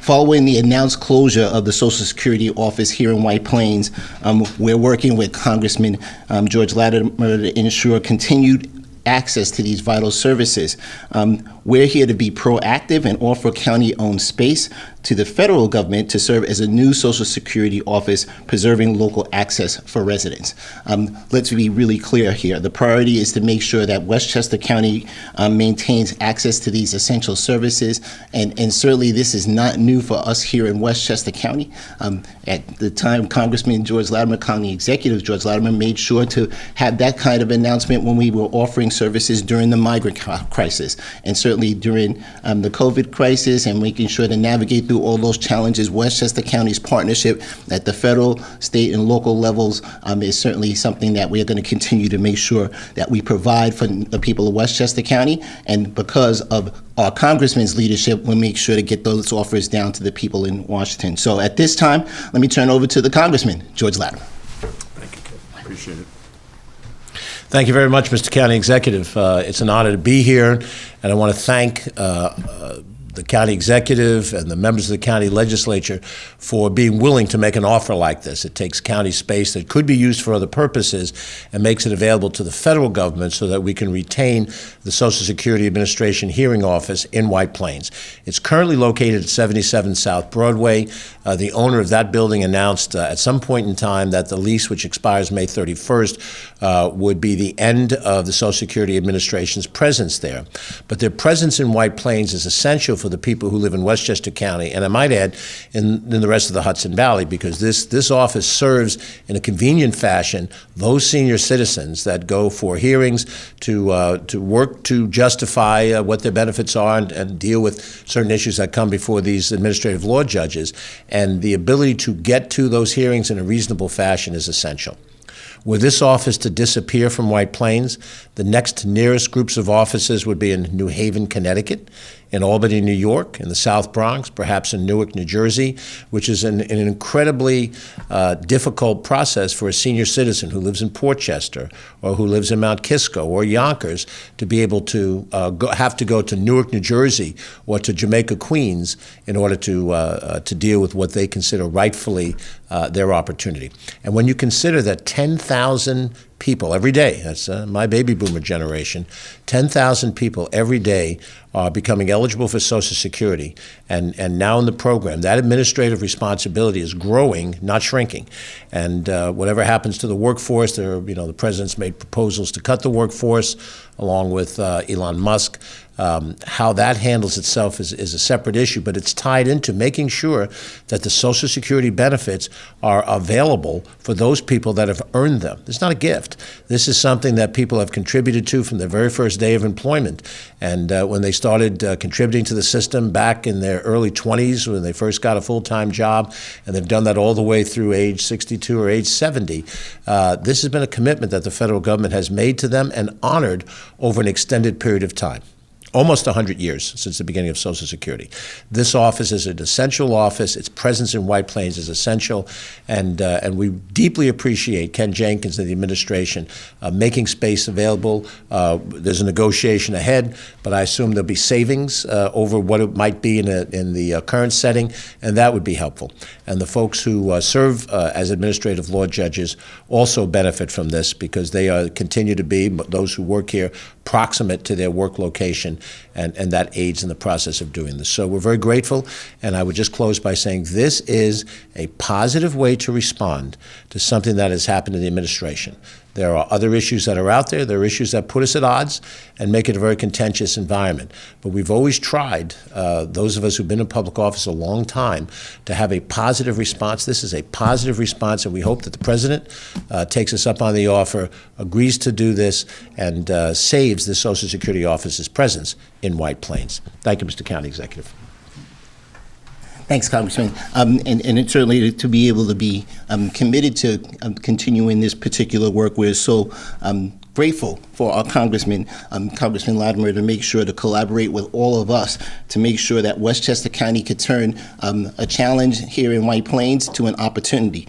Following the announced closure of the Social Security office here in White Plains, we're working with Congressman George Latimer to ensure continued access to these vital services. We're here to be proactive and offer county-owned space to the federal government to serve as a new Social Security office, preserving local access for residents. Let's be really clear here. The priority is to make sure that Westchester County maintains access to these essential services, and certainly this is not new for us here in Westchester County. At the time, Congressman George Latimer, County Executive George Latimer, made sure to have that kind of announcement when we were offering services during the migrant crisis, and certainly during the COVID crisis, and making sure to navigate through all those challenges. Westchester County's partnership at the federal, state, and local levels is certainly something that we are going to continue to make sure that we provide for the people of Westchester County, and because of our congressman's leadership, we'll make sure to get those offers down to the people in Washington. So at this time, let me turn over to the Congressman, George Latimer. Thank you, Kevin. Appreciate it. Thank you very much, Mr. County Executive. It's an honor to be here, and I want to thank the county executive and the members of the county legislature for being willing to make an offer like this. It takes county space that could be used for other purposes and makes it available to the federal government so that we can retain the Social Security Administration hearing office in White Plains. It's currently located at 77 South Broadway. The owner of that building announced at some point in time that the lease, which expires May 31st, would be the end of the Social Security Administration's presence there. But their presence in White Plains is essential for the people who live in Westchester County, and I might add, in the rest of the Hudson Valley, because this office serves in a convenient fashion those senior citizens that go for hearings to work to justify what their benefits are and deal with certain issues that come before these administrative law judges. And the ability to get to those hearings in a reasonable fashion is essential. Were this office to disappear from White Plains, the next nearest groups of offices would be in New Haven, Connecticut, in Albany, New York, in the South Bronx, perhaps in Newark, New Jersey, which is an incredibly difficult process for a senior citizen who lives in Portchester or who lives in Mount Kisco or Yonkers to be able to have to go to Newark, New Jersey or to Jamaica, Queens in order to deal with what they consider rightfully their opportunity. And when you consider that 10,000 people every day, that's my baby boomer generation, 10,000 people every day are becoming eligible for Social Security, and now in the program, that administrative responsibility is growing, not shrinking. And whatever happens to the workforce, the president's made proposals to cut the workforce, along with Elon Musk. How that handles itself is a separate issue, but it's tied into making sure that the Social Security benefits are available for those people that have earned them. It's not a gift. This is something that people have contributed to from their very first day of employment. And when they started contributing to the system back in their early 20s, when they first got a full-time job, and they've done that all the way through age 62 or age 70, this has been a commitment that the federal government has made to them and honored over an extended period of time. Almost 100 years since the beginning of Social Security. This office is an essential office. Its presence in White Plains is essential, and we deeply appreciate Ken Jenkins and the administration making space available. There's a negotiation ahead, but I assume there'll be savings over what it might be in the current setting, and that would be helpful. And the folks who serve as administrative law judges also benefit from this because they continue to be, those who work here, proximate to their work location, and that aids in the process of doing this. So we're very grateful, and I would just close by saying this is a positive way to respond to something that has happened in the administration. There are other issues that are out there. There are issues that put us at odds and make it a very contentious environment. But we've always tried, those of us who've been in public office a long time, to have a positive response. This is a positive response, and we hope that the president takes us up on the offer, agrees to do this, and saves the Social Security office's presence in White Plains. Thank you, Mr. County Executive. Thanks, Congressman. And it's certainly to be able to be committed to continuing this particular work. We're so grateful for our Congressman Latimer, to make sure to collaborate with all of us to make sure that Westchester County could turn a challenge here in White Plains to an opportunity.